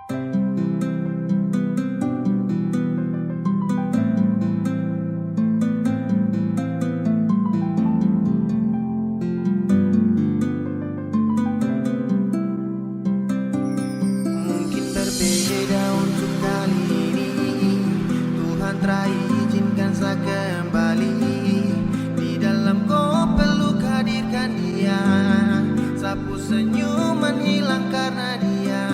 Mungkin berbeda untuk kali ini, Tuhan telah izinkan saya kembali. Di dalam kau peluk hadirkan dia, sapu senyuman hilang karena dia.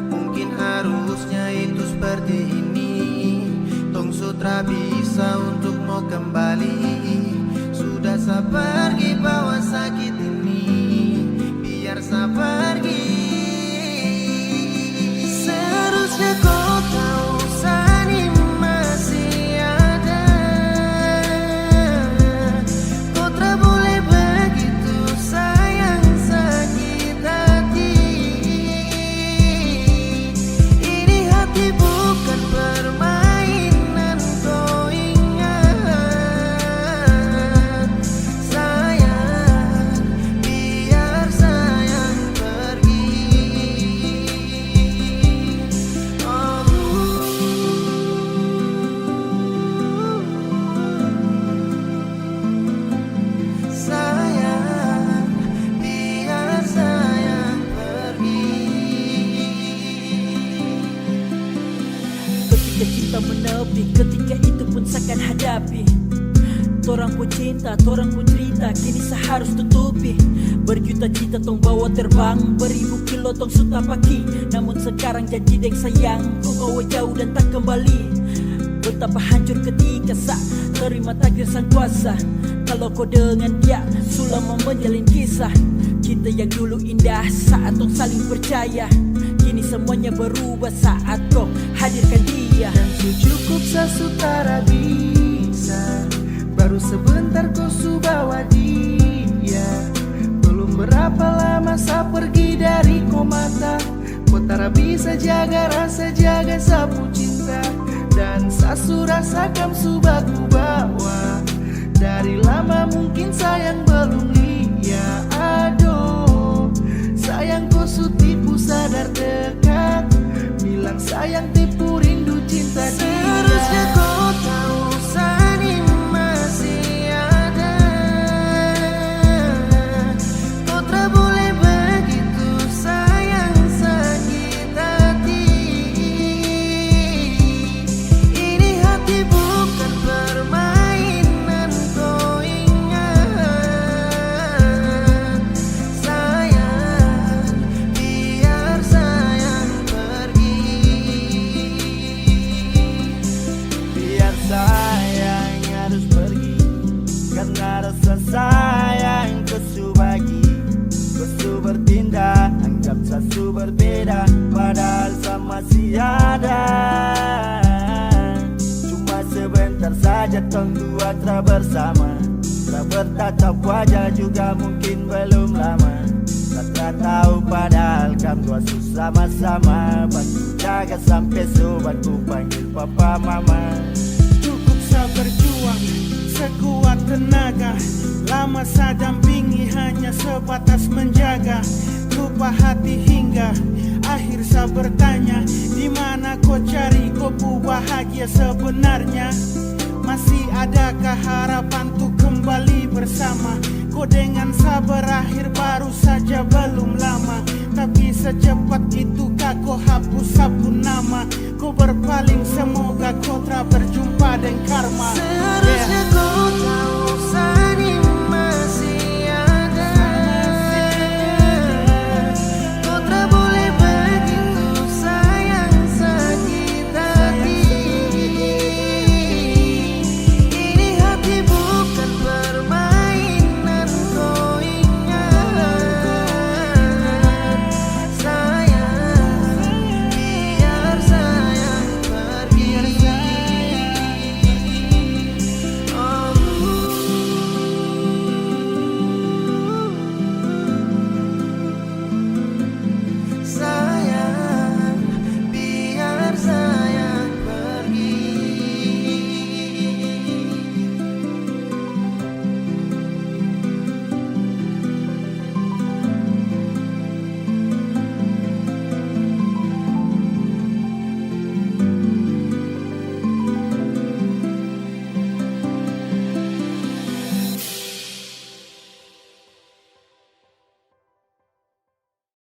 Mungkin harusnya itu seperti ini, tong sutra bisa untuk mau kembali. Sudah saya pergi bawa sakit ini, biar saya pergi. Seharusnya kau tahu Sani masih ada. Kau tak boleh begitu sayang sakit hati. Ini hati bukan permainan, kau ingat. Sayang, biar sayang pergi. Sayang, biar sayang pergi. Ketika cinta menepi, ketika itu pun seakan hadapi. Torang pun cinta, torang pun cerita, kini seharus tutupi. Berjuta cita tong bawa terbang, beribu kilo tong suta paki. Namun sekarang janji deng sayang, ku bawa jauh dan tak kembali. Betapa hancur ketika terima takdir sang kuasa. Kalau kau dengan dia, selama menjalin kisah cinta yang dulu indah saat tong saling percaya. Kini semuanya berubah saat kau hadirkan dia. Dan cukup sesutara bisa, baru sebentar kau bawa dia. Belum berapa lama saya pergi dari kau mata. Kau tak bisa jaga rasa, jaga sapu cinta. Dan sasu rasakan subaku bawa. Dari lama mungkin sayang belum lihat. Aduh, sayang kau tipu sadar dekat. Bilang sayang tipu rindu cinta dia. Seharusnya kau tahu Sani masih ada. Kau tak boleh begitu sayang sakit hati. Ini hati bukan permainan, kau ingat. Sayang, biar sayang pergi. Biar sayang harus pergi, karena rasa sayang kesu bagi. Kesu bertindak, anggap sasu berbeda, padahal sama masih ada. Cuma sebentar saja tong dua telah bersama. Tak bertatap wajah juga mungkin belum lama. Tak tahu padahal kan dua sama-sama. Bantu jaga sampai sobatku panggil papa mama. Cukup saya berjuang sekuat tenaga. Lama saya dampingi hanya sebatas menjaga. Lupa hati hingga akhir saya bertanya, di mana kau cari kau bahagia sebenarnya? Masih adakah harapan untuk kembali bersama? Kau dengan saya berakhir baru saja belum lama. Tapi secepat itukah kau hapus sapu nama? Kau berpaling semoga kau tak berjumpa dengan karma. Seharusnya kau tahu sayang